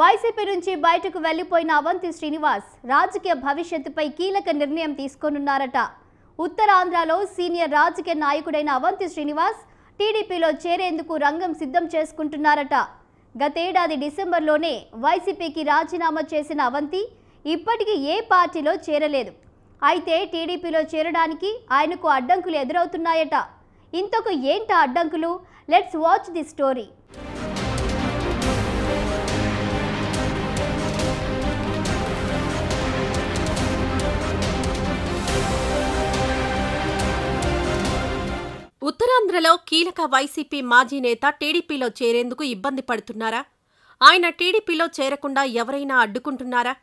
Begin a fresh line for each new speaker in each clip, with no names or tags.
YCP నుంచి బయటకు వెళ్లిపోయిన అవంతి శ్రీనివాస్ రాజకీయ భవిష్యత్తుపై కీలక నిర్ణయం తీసుకోనున్నారట. ఉత్తరాంధ్రలో సీనియర్ రాజకీయ నాయకుడైన అవంతి శ్రీనివాస్ టీడీపీలో చేరేందుకు రంగం సిద్ధం చేసుకుంటున్నారట. గతేడాది డిసెంబర్లోనే వైసీపీకి రాజీనామా చేసిన అవంతి ఇప్పటికీ ఏ పార్టీలో చేరలేదు. అయితే టీడీపీలో చేరడానికి ఆయనకు అడ్డంకులు ఎదురవుతున్నాయట. ఇంతకు ఏంటా అడ్డంకులు? Let's watch the story.
ఉత్తరాంధ్రలో కీలక వైసీపీ మాజీ నేత టీడీపీలో చేరేందుకు ఇబ్బంది పడుతున్నారా? ఆయన టీడీపీలో చేరకుండా ఎవరైనా అడ్డుకుంటున్నారా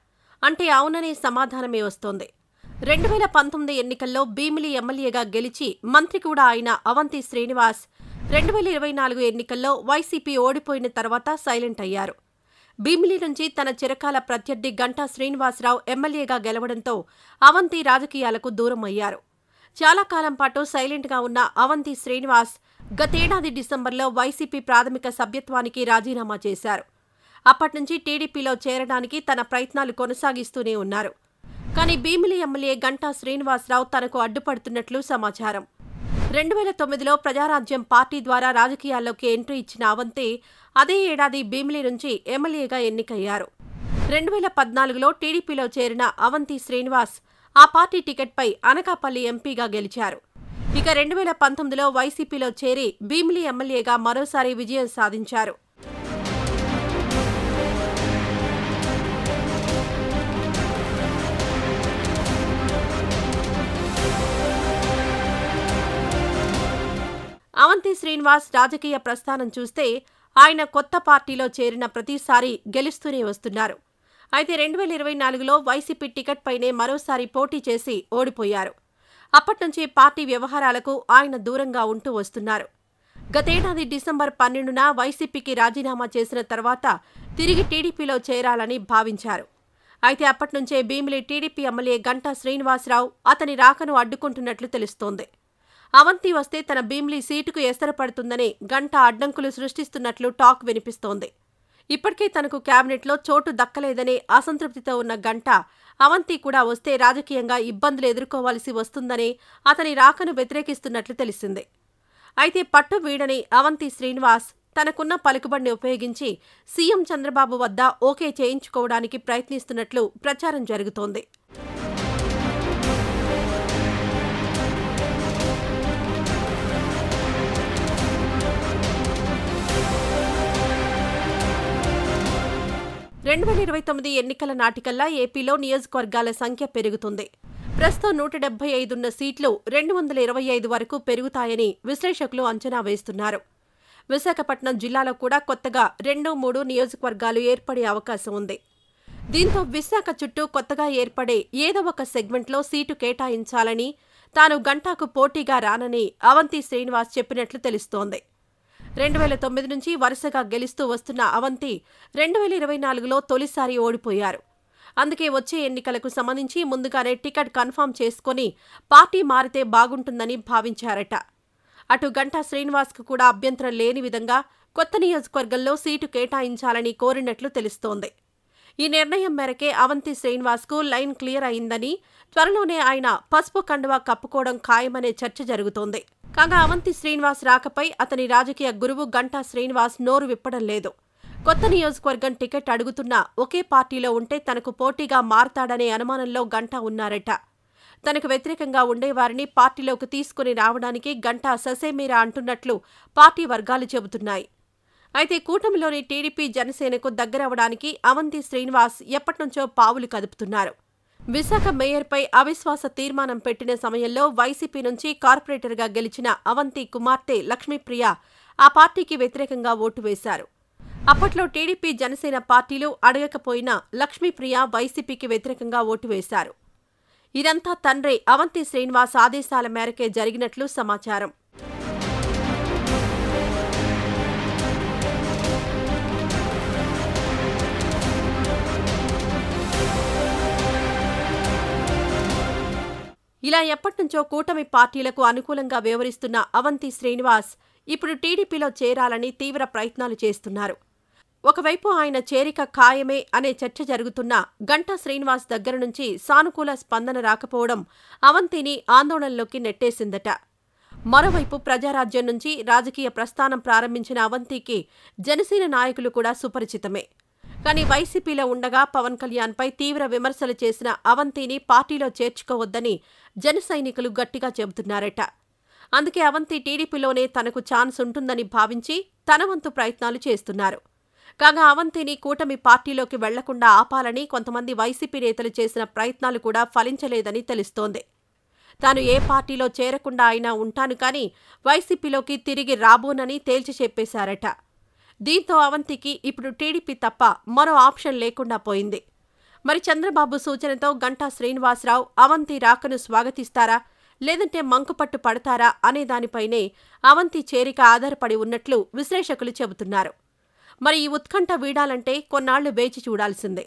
అంటే అవుననే సమాధానమే వస్తోంది. 2019 ఎన్నికల్లో భీమిలి ఎమ్మెల్యేగా గెలిచి మంత్రి కూడా అయిన అవంతి శ్రీనివాస్ 2024 ఎన్నికల్లో వైసీపీ ఓడిపోయిన తర్వాత సైలెంట్ అయ్యారు. భీమిలి నుంచి తన చిరకాల ప్రత్యర్థి గంటా శ్రీనివాసరావు ఎమ్మెల్యేగా గెలవడంతో అవంతి రాజకీయాలకు దూరం అయ్యారు. చాలా కాలం పాటు సైలెంట్గా ఉన్న అవంతి శ్రీనివాస్ గతేడాది డిసెంబర్లో వైసీపీ ప్రాథమిక సభ్యత్వానికి రాజీనామా చేశారు. అప్పట్నుంచి టీడీపీలో చేరడానికి తన ప్రయత్నాలు కొనసాగిస్తూనే ఉన్నారు. కానీ భీమిలి ఎమ్మెల్యే గంటా శ్రీనివాసరావు తనకు అడ్డుపడుతున్నట్లు సమాచారం. 2009లో ప్రజారాజ్యం పార్టీ ద్వారా రాజకీయాల్లోకి ఎంట్రీ ఇచ్చిన అవంతి అదే ఏడాది భీమిలి నుంచి ఎమ్మెల్యేగా ఎన్నికయ్యారు. 2014లో టీడీపీలో చేరిన అవంతి శ్రీనివాస్ ఆ పార్టీ టికెట్పై అనకాపల్లి ఎంపీగా గెలిచారు. ఇక 2019లో వైసీపీలో చేరి భీమిలి ఎమ్మెల్యేగా మరోసారి విజయం సాధించారు. అవంతి శ్రీనివాస్ రాజకీయ ప్రస్థానం చూస్తే ఆయన కొత్త పార్టీలో చేరిన ప్రతిసారి గెలుస్తూనే వస్తున్నారు. అయితే 2024లో వైసీపీ టికెట్ పైనే మరోసారి పోటీ చేసి ఓడిపోయారు. అప్పట్నుంచి పార్టీ వ్యవహారాలకు ఆయన దూరంగా ఉంటూ వస్తున్నారు. గతేడాది డిసెంబర్ 12న వైసీపీకి రాజీనామా చేసిన తర్వాత తిరిగి టీడీపీలో చేరాలని భావించారు. అయితే అప్పట్నుంచే భీమిలి టీడీపీ ఎమ్మెల్యే గంటా శ్రీనివాసరావు అతని రాకను అడ్డుకుంటున్నట్లు తెలుస్తోంది. అవంతి వస్తే తన భీమిలి సీటుకు ఎసరపడుతుందని గంటా అడ్డంకులు సృష్టిస్తున్నట్లు టాక్ వినిపిస్తోంది. ఇప్పటికే తనకు కేబినెట్లో చోటు దక్కలేదనే అసంతృప్తితో ఉన్న గంటా అవంతి కూడా వస్తే రాజకీయంగా ఇబ్బందులు ఎదుర్కోవాల్సి వస్తుందనే అతని రాకను వ్యతిరేకిస్తున్నట్లు తెలిసింది. అయితే పట్టు వీడని అవంతి శ్రీనివాస్ తనకున్న పలుకుబడిని ఉపయోగించి సీఎం చంద్రబాబు వద్ద ఓకే చేయించుకోవడానికి ప్రయత్నిస్తున్నట్లు ప్రచారం జరుగుతోంది. – 2029 ఎన్నికల నాటికల్లా ఏపీలో నియోజకవర్గాల సంఖ్య పెరుగుతుంది. ప్రస్తుతం 175 ఉన్న సీట్లు 225 వరకు పెరుగుతాయని విశ్లేషకులు అంచనా వేస్తున్నారు. విశాఖపట్నం జిల్లాలో కూడా కొత్తగా 2-3 నియోజకవర్గాలు ఏర్పడే అవకాశం ఉంది. దీంతో విశాఖ చుట్టూ కొత్తగా ఏర్పడే ఏదో ఒక సెగ్మెంట్లో సీటు కేటాయించాలని తాను గంటాకు పోటీగా రానని అవంతి శ్రీనివాస్ చెప్పినట్లు తెలుస్తోంది. 2009 నుంచి వరుసగా గెలుస్తూ వస్తున్న అవంతి 2024లో తొలిసారి ఓడిపోయారు. అందుకే వచ్చే ఎన్నికలకు సంబంధించి ముందుగానే టికెట్ కన్ఫర్మ్ చేసుకుని పార్టీ మారితే బాగుంటుందని భావించారట. అటు గంటా శ్రీనివాస్కు కూడా అభ్యంతరం లేని విధంగా కొత్త నియోజకవర్గంలో సీటు కేటాయించాలని కోరినట్లు తెలుస్తోంది. ఈ నిర్ణయం మేరకే అవంతి శ్రీనివాస్కు లైన్ క్లియర్ అయిందని, త్వరలోనే ఆయన పసుపు కండువా కప్పుకోవడం ఖాయమనే చర్చ జరుగుతోంది. కాగా అవంతి శ్రీనివాస్ రాకపై అతని రాజకీయ గురువు గంటా శ్రీనివాస్ నోరు విప్పడం లేదు. కొత్త నియోజకవర్గం టికెట్ అడుగుతున్న ఒకే పార్టీలో ఉంటే తనకు పోటీగా మారతాడనే అనుమానంలో గంటా ఉన్నారట. తనకు వ్యతిరేకంగా ఉండేవారిని పార్టీలోకి తీసుకుని రావడానికి గంటా ససేమీరా అంటున్నట్లు పార్టీ వర్గాలు చెబుతున్నాయి. అయితే కూటమిలోని టీడీపీ జనసేనకు దగ్గరవడానికి అవంతి శ్రీనివాస్ ఎప్పటినుంచో పావులు కదుపుతున్నారు. విశాఖ మేయర్పై అవిశ్వాస తీర్మానం పెట్టిన సమయంలో వైసీపీ నుంచి కార్పొరేటర్గా గెలిచిన అవంతి కుమార్తె లక్ష్మీప్రియ ఆ పార్టీకి వ్యతిరేకంగా ఓటు వేశారు. అప్పట్లో టీడీపీ జనసేన పార్టీలు అడగకపోయినా లక్ష్మీప్రియ వైసీపీకి వ్యతిరేకంగా ఓటు వేశారు. ఇదంతా తండ్రి అవంతి శ్రీనివాస్ ఆదేశాల మేరకే జరిగినట్లు సమాచారం. ఇలా ఎప్పటినుంచో కూటమి పార్టీలకు అనుకూలంగా వ్యవహరిస్తున్న అవంతి శ్రీనివాస్ ఇప్పుడు టీడీపీలో చేరాలని తీవ్ర ప్రయత్నాలు చేస్తున్నారు. ఒకవైపు ఆయన చేరిక ఖాయమే అనే చర్చ జరుగుతున్నా గంటా శ్రీనివాస్ దగ్గర నుంచి సానుకూల స్పందన రాకపోవడం అవంతిని ఆందోళనలోకి నెట్టేసిందట. మరోవైపు ప్రజారాజ్యం నుంచి రాజకీయ ప్రస్థానం ప్రారంభించిన అవంతికి జనసేన నాయకులు కూడా సుపరిచితమే. కానీ వైసీపీలో ఉండగా పవన్ కళ్యాణ్పై తీవ్ర విమర్శలు చేసిన అవంతిని పార్టీలో చేర్చుకోవద్దని జన సైనికులు గట్టిగా చెబుతున్నారట. అందుకే అవంతి టీడీపీలోనే తనకు ఛాన్స్ ఉంటుందని భావించి తన వంతు ప్రయత్నాలు చేస్తున్నారు. కాగా అవంతిని కూటమి పార్టీలోకి వెళ్లకుండా ఆపాలని కొంతమంది వైసీపీ నేతలు చేసిన ప్రయత్నాలు కూడా ఫలించలేదని తెలుస్తోంది. తాను ఏ పార్టీలో చేరకుండా అయినా ఉంటాను కానీ వైసీపీలోకి తిరిగి రాబోనని తేల్చి చెప్పేశారట. దీంతో అవంతికి ఇప్పుడు టీడీపీ తప్ప మరో ఆప్షన్ లేకుండా పోయింది. మరి చంద్రబాబు సూచనతో గంటా శ్రీనివాసరావు అవంతి రాకను స్వాగతిస్తారా లేదంటే మంకుపట్టు పడతారా అనే దానిపైనే అవంతి చేరిక ఆధారపడి ఉన్నట్లు విశ్లేషకులు చెబుతున్నారు. మరి ఈ ఉత్కంఠ వీడాలంటే కొన్నాళ్లు వేచి చూడాల్సిందే.